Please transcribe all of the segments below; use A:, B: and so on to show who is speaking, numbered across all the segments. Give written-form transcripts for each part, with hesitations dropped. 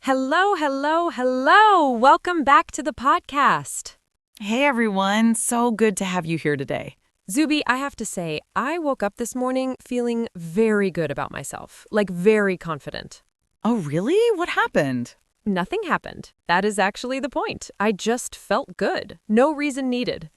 A: Hello, hello, hello. Welcome back to the podcast.
B: Hey everyone, so good to have you here today.
A: Zuby, I have to say, I woke up this morning feeling very good about myself, like very confident.
B: Oh, really? What happened?
A: Nothing happened. That is actually the point. I just felt good. No reason needed.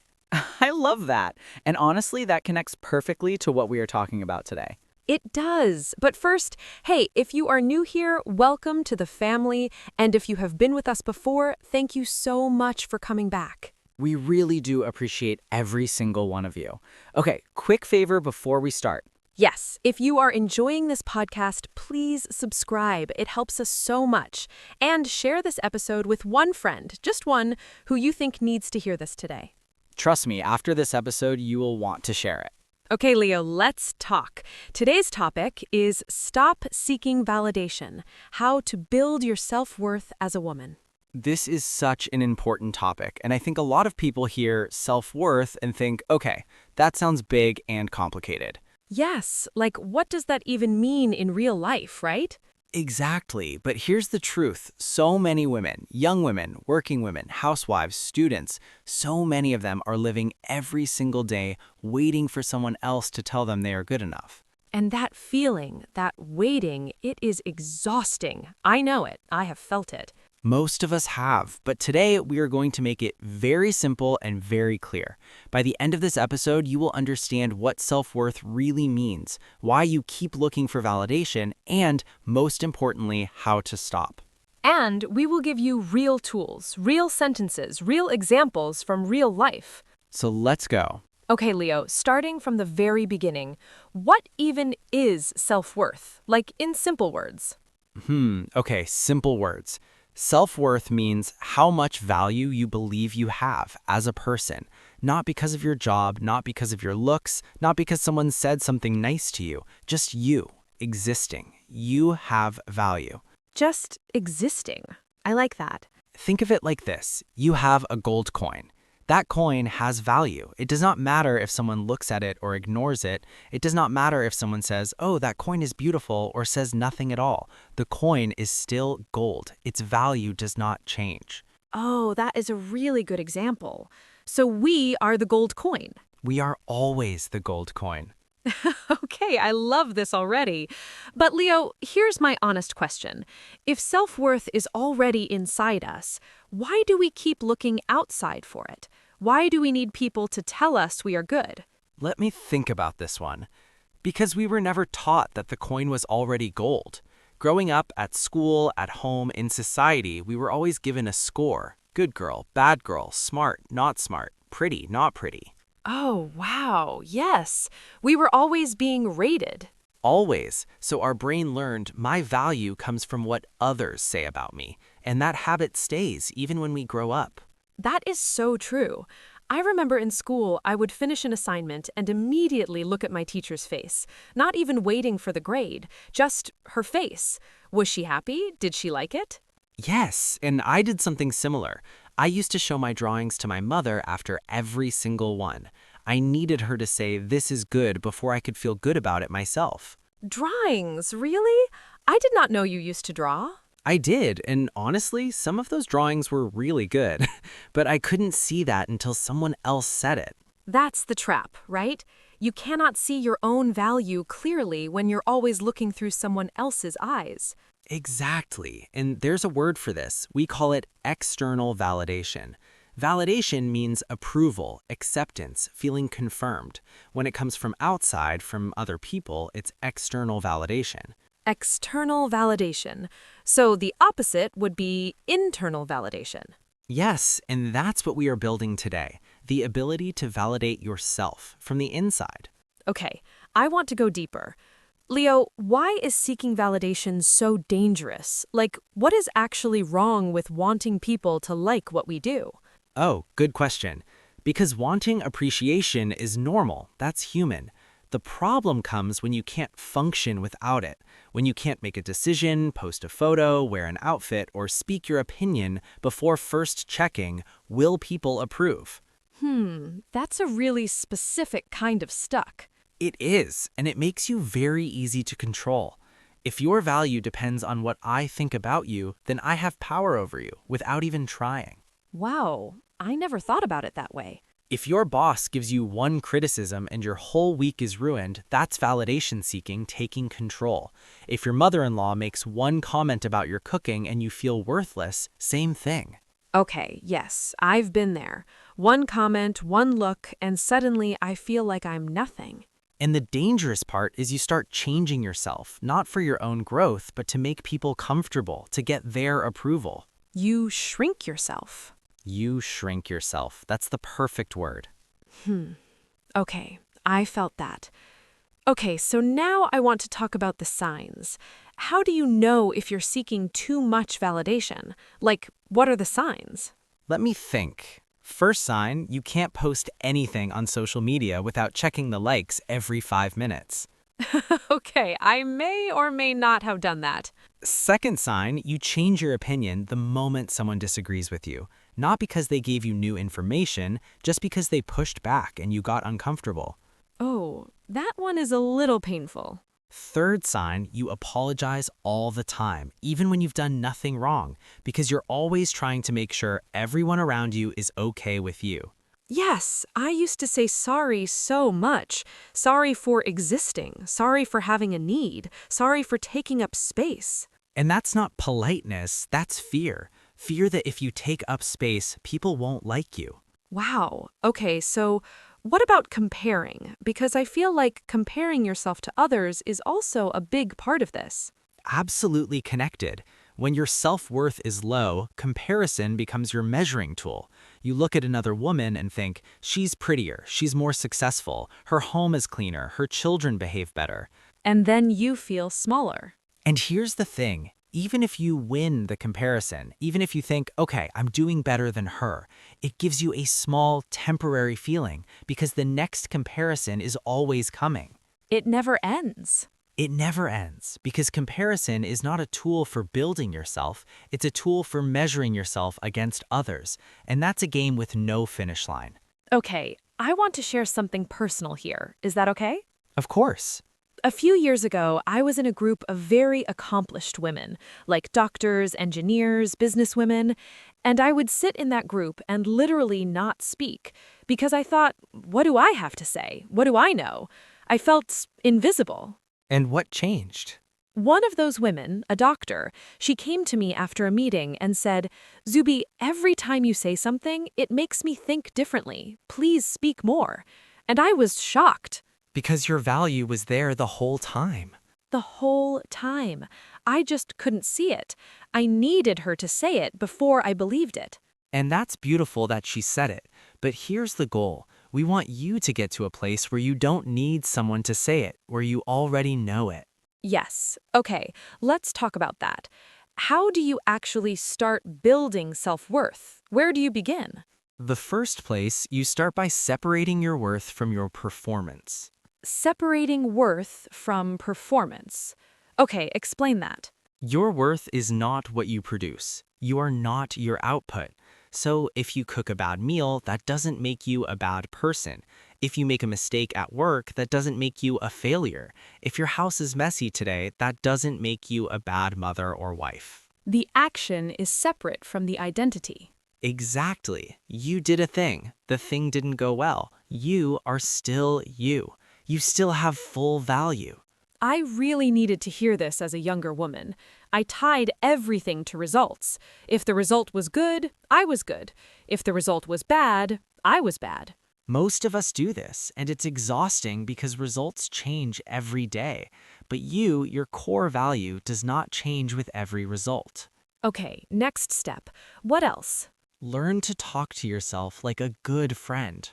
B: I love that. And honestly, that connects perfectly to what we are talking about today.
A: It does. But first, hey, if you are new here, welcome to the family. And if you have been with us before, thank you so much for coming back.
B: We really do appreciate every single one of you. Okay, quick favor before we start.
A: Yes, if you are enjoying this podcast, please subscribe. It helps us so much. And share this episode with one friend, just one, who you think needs to hear this today.
B: Trust me, after this episode, you will want to share it.
A: Okay, Leo, let's talk. Today's topic is Stop Seeking Validation, How to Build Your Self-Worth as a Woman.
B: This is such an important topic, and I think a lot of people hear self-worth and think, okay, that sounds big and complicated.
A: Yes, like what does that even mean in real life, right?
B: Exactly, but here's the truth. So many women, young women, working women, housewives, students, so many of them are living every single day waiting for someone else to tell them they are good enough.
A: And that feeling, that waiting, it is exhausting. I know it. I have felt it.
B: Most of us have, but today we are going to make it very simple and very clear. By the end of this episode, you will understand what self-worth really means, why you keep looking for validation, and most importantly, how to stop.
A: And we will give you real tools, real sentences, real examples from real life.
B: So let's go.
A: Okay, Leo, starting from the very beginning, what even is self-worth? Like in simple words.
B: Okay, simple words. Self-worth means how much value you believe you have as a person, not because of your job, not because of your looks, not because someone said something nice to you, just you, existing. You have value.
A: Just existing. I like that.
B: Think of it like this. You have a gold coin. That coin has value. It does not matter if someone looks at it or ignores it. It does not matter if someone says, oh, that coin is beautiful, or says nothing at all. The coin is still gold. Its value does not change.
A: Oh, that is a really good example. So we are the gold coin.
B: We are always the gold coin.
A: Okay, I love this already. But Leo, here's my honest question. If self-worth is already inside us, why do we keep looking outside for it? Why do we need people to tell us we are good?
B: Let me think about this one. Because we were never taught that the coin was already gold. Growing up at school, at home, in society, we were always given a score. Good girl, bad girl, smart, not smart, pretty, not pretty.
A: Oh, wow. Yes. We were always being rated.
B: Always. So our brain learned my value comes from what others say about me. And that habit stays even when we grow up.
A: That is so true. I remember in school, I would finish an assignment and immediately look at my teacher's face, not even waiting for the grade, just her face. Was she happy? Did she like it?
B: Yes, and I did something similar. I used to show my drawings to my mother after every single one. I needed her to say this is good before I could feel good about it myself.
A: Drawings, really? I did not know you used to draw.
B: I did, and honestly, some of those drawings were really good, but I couldn't see that until someone else said it.
A: That's the trap, right? You cannot see your own value clearly when you're always looking through someone else's eyes.
B: Exactly, and there's a word for this. We call it external validation. Validation means approval, acceptance, feeling confirmed. When it comes from outside, from other people, it's external validation.
A: External validation. So the opposite would be internal validation.
B: Yes, and that's what we are building today, the ability to validate yourself from the inside.
A: Okay, I want to go deeper. Leo, why is seeking validation so dangerous? Like, what is actually wrong with wanting people to like what we do?
B: Oh, good question. Because wanting appreciation is normal, that's human. The problem comes when you can't function without it, when you can't make a decision, post a photo, wear an outfit, or speak your opinion before first checking, will people approve?
A: That's a really specific kind of stuck.
B: It is, and it makes you very easy to control. If your value depends on what I think about you, then I have power over you without even trying.
A: Wow, I never thought about it that way.
B: If your boss gives you one criticism and your whole week is ruined, that's validation seeking taking control. If your mother-in-law makes one comment about your cooking and you feel worthless, same thing.
A: Okay, yes, I've been there. One comment, one look, and suddenly I feel like I'm nothing.
B: And the dangerous part is you start changing yourself, not for your own growth, but to make people comfortable, to get their approval.
A: You shrink yourself.
B: You shrink yourself. That's the perfect word.
A: Okay, I felt that. Okay, so now I want to talk about the signs. How do you know if you're seeking too much validation? Like, what are the signs?
B: Let me think. First sign, you can't post anything on social media without checking the likes every 5 minutes.
A: Okay, I may or may not have done that.
B: Second sign, you change your opinion the moment someone disagrees with you. Not because they gave you new information, just because they pushed back and you got uncomfortable.
A: Oh, that one is a little painful.
B: Third sign, you apologize all the time, even when you've done nothing wrong, because you're always trying to make sure everyone around you is okay with you.
A: Yes, I used to say sorry so much. Sorry for existing. Sorry for having a need. Sorry for taking up space.
B: And that's not politeness, that's fear. Fear that if you take up space, people won't like you.
A: Wow. Okay, so what about comparing? Because I feel like comparing yourself to others is also a big part of this.
B: Absolutely connected. When your self-worth is low, comparison becomes your measuring tool. You look at another woman and think, she's prettier, she's more successful, her home is cleaner, her children behave better.
A: And then you feel smaller.
B: And here's the thing, even if you win the comparison, even if you think, okay, I'm doing better than her, it gives you a small, temporary feeling because the next comparison is always coming.
A: It never ends.
B: It never ends because comparison is not a tool for building yourself, it's a tool for measuring yourself against others, and that's a game with no finish line.
A: Okay, I want to share something personal here. Is that okay?
B: Of course.
A: A few years ago, I was in a group of very accomplished women, like doctors, engineers, businesswomen, and I would sit in that group and literally not speak because I thought, what do I have to say? What do I know? I felt invisible.
B: And what changed?
A: One of those women, a doctor, she came to me after a meeting and said, Zubi, every time you say something, it makes me think differently. Please speak more. And I was shocked.
B: Because your value was there the whole time.
A: The whole time. I just couldn't see it. I needed her to say it before I believed it.
B: And that's beautiful that she said it. But here's the goal. We want you to get to a place where you don't need someone to say it, where you already know it.
A: Yes. Okay, let's talk about that. How do you actually start building self-worth? Where do you begin?
B: The first place, you start by separating your worth from your performance.
A: Separating worth from performance. Okay, explain that.
B: Your worth is not what you produce. You are not your output. So if you cook a bad meal, that doesn't make you a bad person. If you make a mistake at work, that doesn't make you a failure. If your house is messy today, that doesn't make you a bad mother or wife.
A: The action is separate from the identity.
B: Exactly. You did a thing. The thing didn't go well. You are still you. You still have full value.
A: I really needed to hear this as a younger woman. I tied everything to results. If the result was good, I was good. If the result was bad, I was bad.
B: Most of us do this, and it's exhausting because results change every day. But your core value, does not change with every result.
A: Okay, next step. What else?
B: Learn to talk to yourself like a good friend.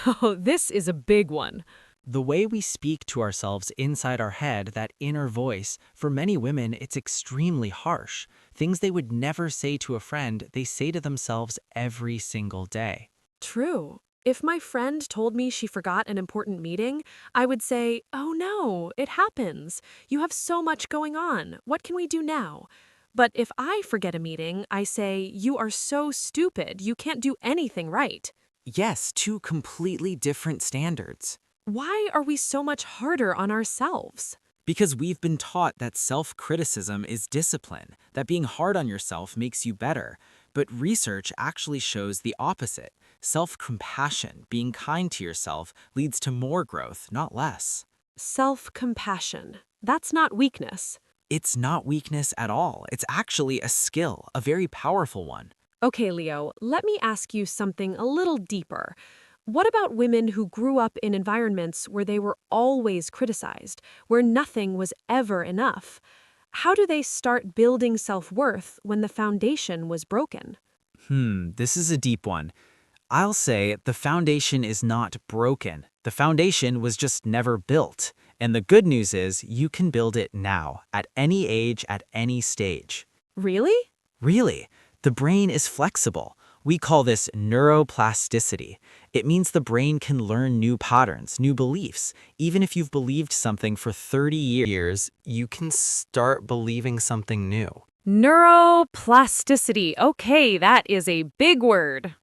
A: Oh, this is a big one.
B: The way we speak to ourselves inside our head, that inner voice, for many women, it's extremely harsh. Things they would never say to a friend, they say to themselves every single day.
A: True. If my friend told me she forgot an important meeting, I would say, oh no, it happens. You have so much going on. What can we do now? But if I forget a meeting, I say, you are so stupid. You can't do anything right.
B: Yes, two completely different standards.
A: Why are we so much harder on ourselves?
B: Because we've been taught that self-criticism is discipline, that being hard on yourself makes you better. But research actually shows the opposite. Self-compassion, being kind to yourself, leads to more growth, not less.
A: Self-compassion. That's not weakness.
B: It's not weakness at all. It's actually a skill, a very powerful one.
A: Okay, Leo, let me ask you something a little deeper. What about women who grew up in environments where they were always criticized, where nothing was ever enough? How do they start building self-worth when the foundation was broken?
B: This is a deep one. I'll say the foundation is not broken. The foundation was just never built. And the good news is you can build it now, at any age, at any stage.
A: Really?
B: Really, the brain is flexible. We call this neuroplasticity. It means the brain can learn new patterns, new beliefs. Even if you've believed something for 30 years, you can start believing something new.
A: Neuroplasticity. Okay, that is a big word.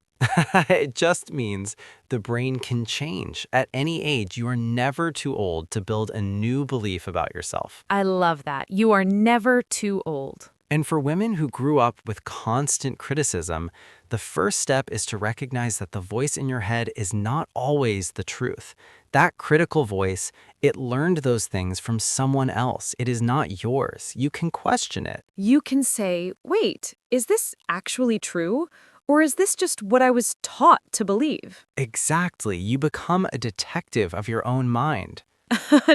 B: It just means the brain can change. At any age, you are never too old to build a new belief about yourself.
A: I love that. You are never too old.
B: And for women who grew up with constant criticism, the first step is to recognize that the voice in your head is not always the truth. That critical voice, it learned those things from someone else. It is not yours. You can question it.
A: You can say, wait, is this actually true? Or is this just what I was taught to believe?
B: Exactly. You become a detective of your own mind.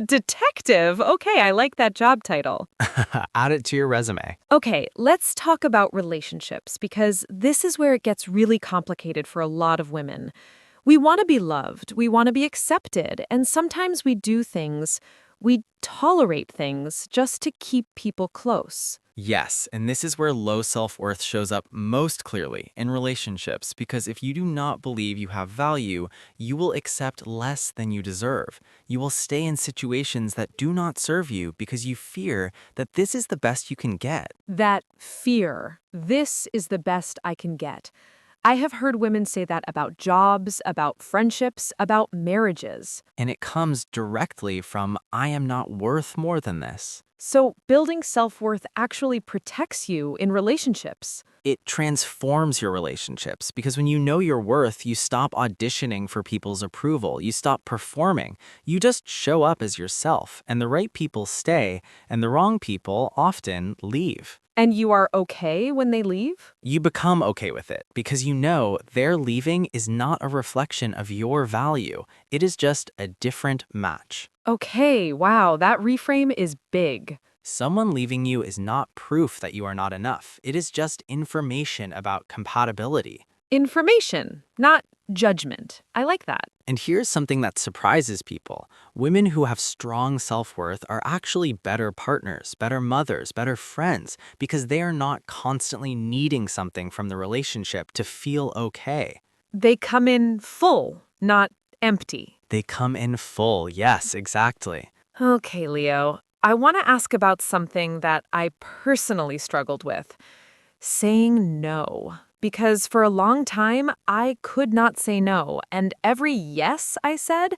A: Detective? Okay, I like that job title.
B: Add it to your resume.
A: Okay, let's talk about relationships because this is where it gets really complicated for a lot of women. We want to be loved, we want to be accepted, and sometimes we tolerate things just to keep people close.
B: Yes, and this is where low self-worth shows up most clearly in relationships, because if you do not believe you have value, you will accept less than you deserve. You will stay in situations that do not serve you because you fear that this is the best you can get.
A: That fear, this is the best I can get. I have heard women say that about jobs, about friendships, about marriages.
B: And it comes directly from, I am not worth more than this.
A: So building self-worth actually protects you in relationships.
B: It transforms your relationships because when you know your worth, you stop auditioning for people's approval. You stop performing. You just show up as yourself, and the right people stay, and the wrong people often leave.
A: And you are okay when they leave?
B: You become okay with it because you know their leaving is not a reflection of your value. It is just a different match.
A: Okay, wow, that reframe is big.
B: Someone leaving you is not proof that you are not enough. It is just information about compatibility.
A: Information, not judgment. I like that.
B: And here's something that surprises people. Women who have strong self-worth are actually better partners, better mothers, better friends, because they are not constantly needing something from the relationship to feel okay.
A: They come in full, not empty.
B: They come in full. Yes, exactly.
A: Okay, Leo, I want to ask about something that I personally struggled with. Saying no. Because for a long time, I could not say no. And every yes I said,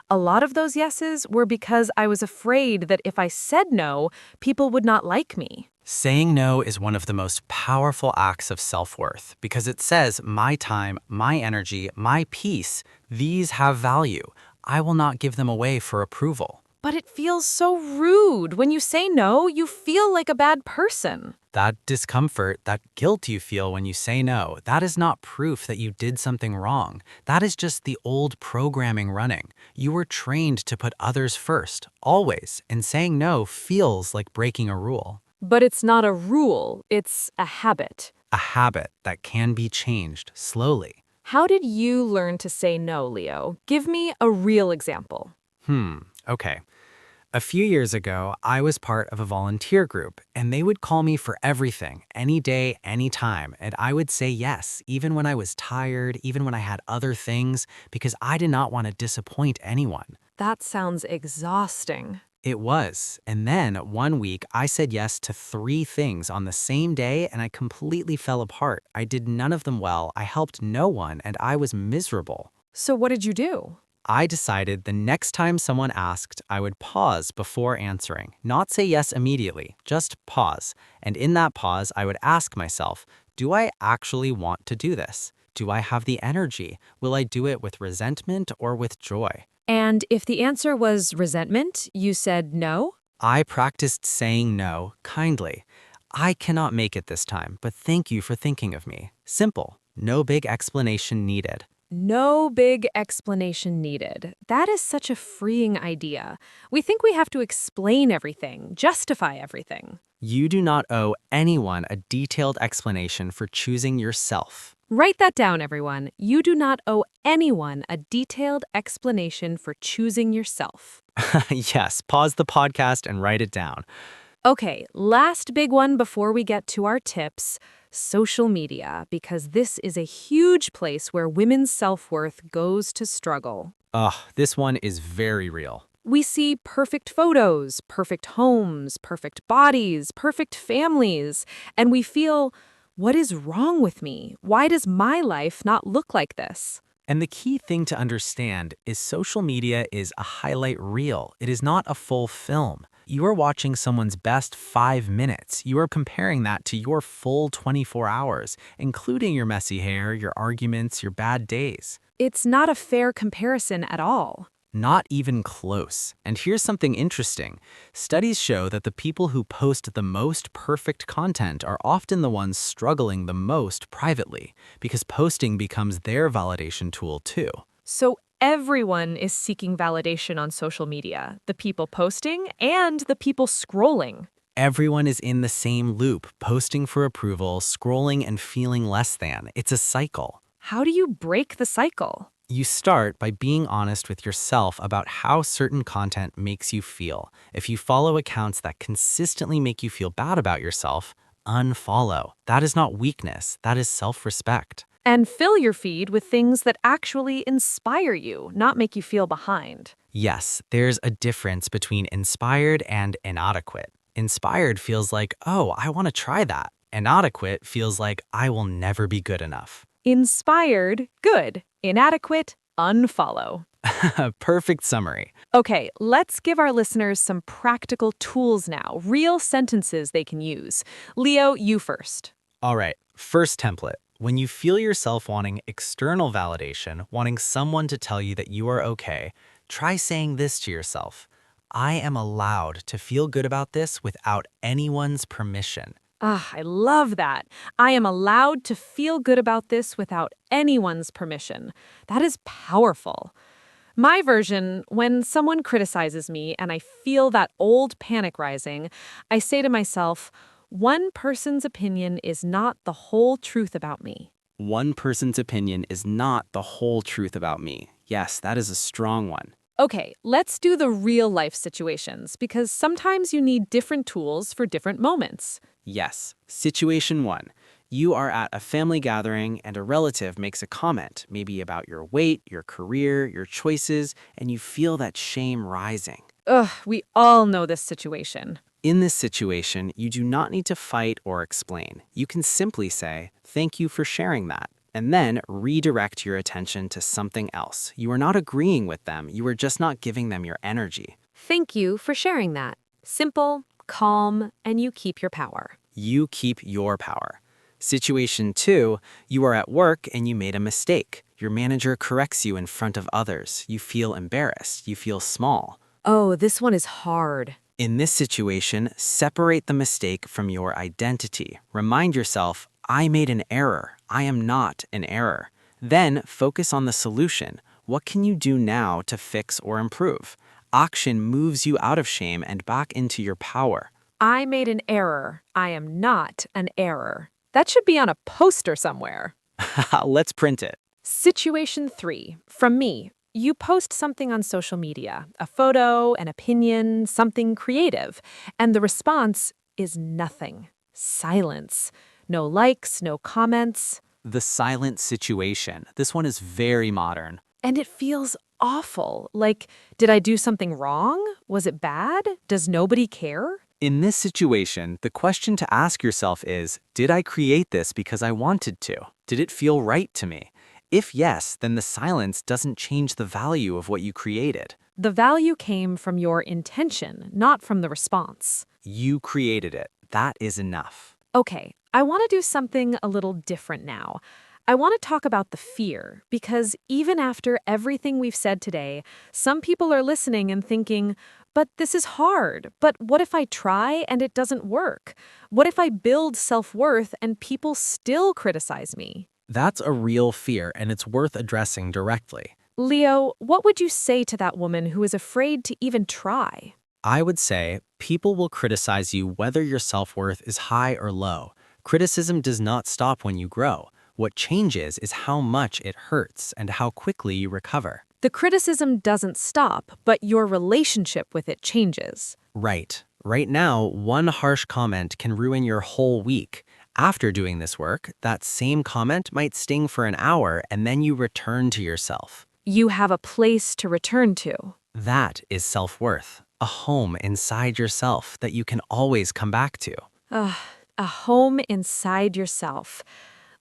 A: a lot of those yeses were because I was afraid that if I said no, people would not like me.
B: Saying no is one of the most powerful acts of self-worth because it says my time, my energy, my peace, these have value. I will not give them away for approval.
A: But it feels so rude. When you say no, you feel like a bad person.
B: That discomfort, that guilt you feel when you say no, that is not proof that you did something wrong. That is just the old programming running. You were trained to put others first, always, and saying no feels like breaking a rule.
A: But it's not a rule, it's a habit.
B: A habit that can be changed slowly.
A: How did you learn to say no, Leo? Give me a real example.
B: Okay. A few years ago, I was part of a volunteer group, and they would call me for everything, any day, any time, and I would say yes, even when I was tired, even when I had other things, because I did not want to disappoint anyone.
A: That sounds exhausting.
B: It was. And then one week, I said yes to 3 things on the same day, and I completely fell apart. I did none of them well, I helped no one, and I was miserable.
A: So what did you do?
B: I decided the next time someone asked, I would pause before answering, not say yes immediately, just pause. And in that pause, I would ask myself, do I actually want to do this? Do I have the energy? Will I do it with resentment or with joy?
A: And if the answer was resentment, you said no?
B: I practiced saying no kindly. I cannot make it this time, but thank you for thinking of me. Simple. No big explanation needed.
A: No big explanation needed. That is such a freeing idea. We think we have to explain everything, justify everything.
B: You do not owe anyone a detailed explanation for choosing yourself.
A: Write that down, everyone. You do not owe anyone a detailed explanation for choosing yourself.
B: Yes, pause the podcast and write it down.
A: Okay, last big one before we get to our tips, social media, because this is a huge place where women's self-worth goes to struggle.
B: Ugh, this one is very real.
A: We see perfect photos, perfect homes, perfect bodies, perfect families, and we feel, what is wrong with me? Why does my life not look like this?
B: And the key thing to understand is social media is a highlight reel. It is not a full film. You are watching someone's best 5 minutes. You are comparing that to your full 24 hours, including your messy hair, your arguments, your bad days.
A: It's not a fair comparison at all.
B: Not even close. And here's something interesting. Studies show that the people who post the most perfect content are often the ones struggling the most privately, because posting becomes their validation tool too.
A: So everyone is seeking validation on social media, the people posting and the people scrolling.
B: Everyone is in the same loop, posting for approval, scrolling and feeling less than. It's a cycle.
A: How do you break the cycle?
B: You start by being honest with yourself about how certain content makes you feel. If you follow accounts that consistently make you feel bad about yourself, unfollow. That is not weakness, that is self-respect.
A: And fill your feed with things that actually inspire you, not make you feel behind.
B: Yes, there's a difference between inspired and inadequate. Inspired feels like, oh, I want to try that. Inadequate feels like, I will never be good enough.
A: Inspired, good. Inadequate, unfollow.
B: Perfect summary.
A: Okay, let's give our listeners some practical tools now, real sentences they can use. Leo, you first.
B: All right, first template. When you feel yourself wanting external validation, wanting someone to tell you that you are okay, try saying this to yourself. I am allowed to feel good about this without anyone's permission.
A: I love that. I am allowed to feel good about this without anyone's permission. That is powerful. My version, when someone criticizes me and I feel that old panic rising, I say to myself, one person's opinion is not the whole truth about me.
B: One person's opinion is not the whole truth about me. Yes, that is a strong one.
A: Okay, let's do the real life situations because sometimes you need different tools for different moments.
B: Yes. Situation 1. You are at a family gathering and a relative makes a comment, maybe about your weight, your career, your choices, and you feel that shame rising.
A: Ugh, we all know this situation.
B: In this situation, you do not need to fight or explain. You can simply say, thank you for sharing that, and then redirect your attention to something else. You are not agreeing with them, you are just not giving them your energy.
A: Thank you for sharing that. Simple, calm, and you keep your power.
B: You keep your power. Situation 2, you are at work and you made a mistake. Your manager corrects you in front of others. You feel embarrassed. You feel small.
A: Oh, this one is hard.
B: In this situation, separate the mistake from your identity. Remind yourself, I made an error. I am not an error. Then focus on the solution. What can you do now to fix or improve? Action moves you out of shame and back into your power.
A: I made an error. I am not an error. That should be on a poster somewhere.
B: Let's print it.
A: Situation 3. From me. You post something on social media, a photo, an opinion, something creative, and the response is nothing. Silence. No likes, no comments.
B: The silent situation. This one is very modern.
A: And it feels awful. Like, did I do something wrong? Was it bad? Does nobody care?
B: In this situation, the question to ask yourself is, did I create this because I wanted to? Did it feel right to me? If yes, then the silence doesn't change the value of what you created.
A: The value came from your intention, not from the response.
B: You created it. That is enough.
A: Okay, I want to do something a little different now. I want to talk about the fear, because even after everything we've said today, some people are listening and thinking, but this is hard. But what if I try and it doesn't work? What if I build self-worth and people still criticize me?
B: That's a real fear, and it's worth addressing directly.
A: Leo, what would you say to that woman who is afraid to even try?
B: I would say people will criticize you whether your self-worth is high or low. Criticism does not stop when you grow. What changes is how much it hurts and how quickly you recover.
A: The criticism doesn't stop, but your relationship with it changes.
B: Right. Right now, one harsh comment can ruin your whole week. After doing this work, that same comment might sting for an hour and then you return to yourself.
A: You have a place to return to.
B: That is self-worth, a home inside yourself that you can always come back to.
A: A home inside yourself.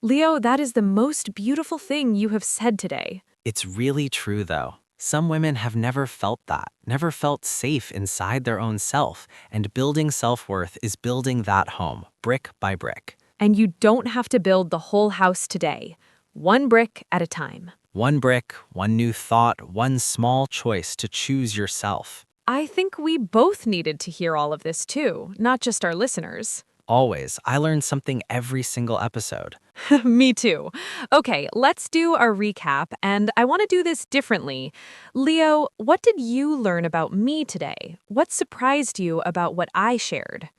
A: Leo, that is the most beautiful thing you have said today.
B: It's really true, though. Some women have never felt that, never felt safe inside their own self, and building self-worth is building that home, brick by brick.
A: And you don't have to build the whole house today, one brick at a time.
B: One brick, one new thought, one small choice to choose yourself.
A: I think we both needed to hear all of this too, not just our listeners.
B: Always. I learn something every single episode.
A: Me too. Okay, let's do our recap, and I want to do this differently. Leo, what did you learn about me today? What surprised you about what I shared?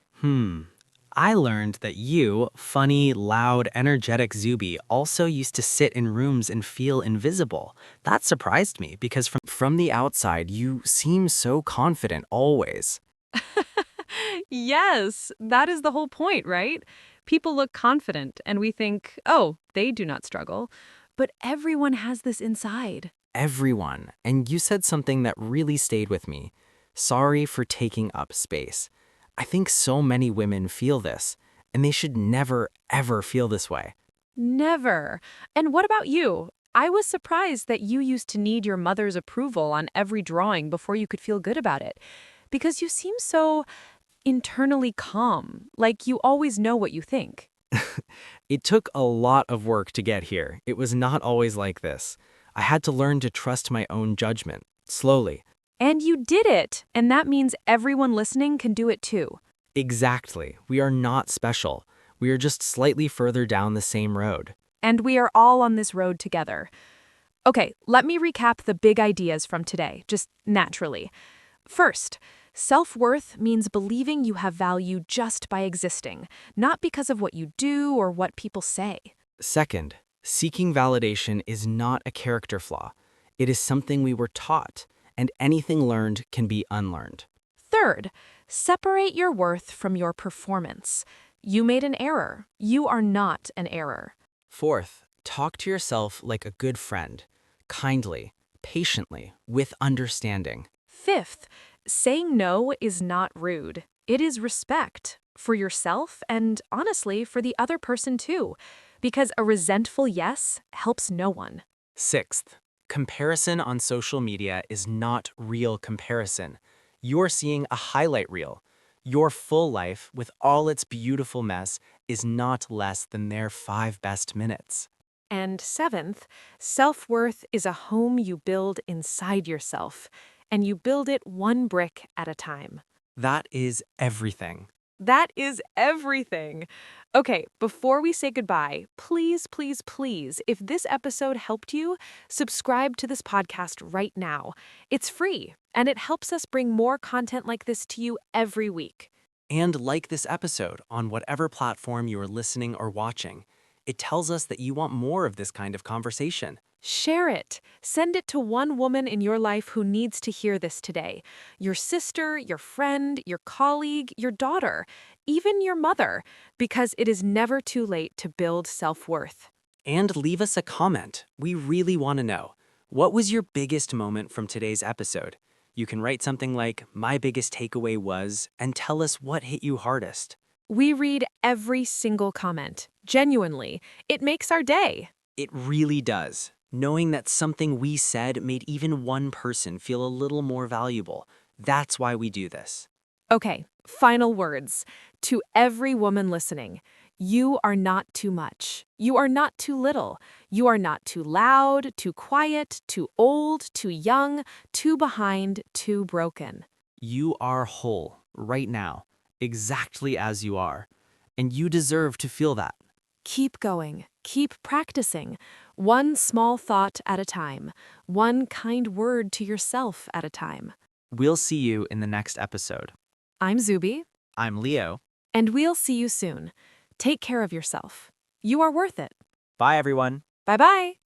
B: I learned that you, funny, loud, energetic Zuby, also used to sit in rooms and feel invisible. That surprised me because from the outside, you seem so confident always.
A: Yes, that is the whole point, right? People look confident and we think, oh, they do not struggle. But everyone has this inside.
B: Everyone. And you said something that really stayed with me. Sorry for taking up space. I think so many women feel this, and they should never, ever feel this way.
A: Never. And what about you? I was surprised that you used to need your mother's approval on every drawing before you could feel good about it. Because you seem so internally calm, like you always know what you think.
B: It took a lot of work to get here. It was not always like this. I had to learn to trust my own judgment, slowly.
A: And you did it, and that means everyone listening can do it too.
B: Exactly. We are not special. We are just slightly further down the same road.
A: And we are all on this road together. Okay, let me recap the big ideas from today, just naturally. First, self-worth means believing you have value just by existing, not because of what you do or what people say.
B: Second, seeking validation is not a character flaw. It is something we were taught, and anything learned can be unlearned.
A: Third, separate your worth from your performance. You made an error. You are not an error.
B: Fourth, talk to yourself like a good friend, kindly, patiently, with understanding.
A: Fifth, saying no is not rude. It is respect for yourself and, honestly, for the other person too, because a resentful yes helps no one.
B: Sixth, comparison on social media is not real comparison. You're seeing a highlight reel. Your full life, with all its beautiful mess, is not less than their 5 best minutes.
A: And seventh, self-worth is a home you build inside yourself, and you build it one brick at a time.
B: That is everything.
A: That is everything. Okay, before we say goodbye, please, please, please, if this episode helped you, subscribe to this podcast right now. It's free, and it helps us bring more content like this to you every week.
B: And like this episode on whatever platform you are listening or watching. It tells us that you want more of this kind of conversation.
A: Share it. Send it to one woman in your life who needs to hear this today. Your sister, your friend, your colleague, your daughter, even your mother, because it is never too late to build self-worth.
B: And leave us a comment. We really want to know. What was your biggest moment from today's episode? You can write something like, "My biggest takeaway was," and tell us what hit you hardest.
A: We read every single comment. Genuinely. It makes our day.
B: It really does. Knowing that something we said made even one person feel a little more valuable. That's why we do this.
A: Okay, final words. To every woman listening, you are not too much. You are not too little. You are not too loud, too quiet, too old, too young, too behind, too broken.
B: You are whole right now, exactly as you are. And you deserve to feel that.
A: Keep going. Keep practicing. One small thought at a time. One kind word to yourself at a time.
B: We'll see you in the next episode.
A: I'm Zuby,
B: I'm Leo.
A: and we'll see you soon. Take care of yourself. You are worth it.
B: Bye, everyone.
A: Bye-bye.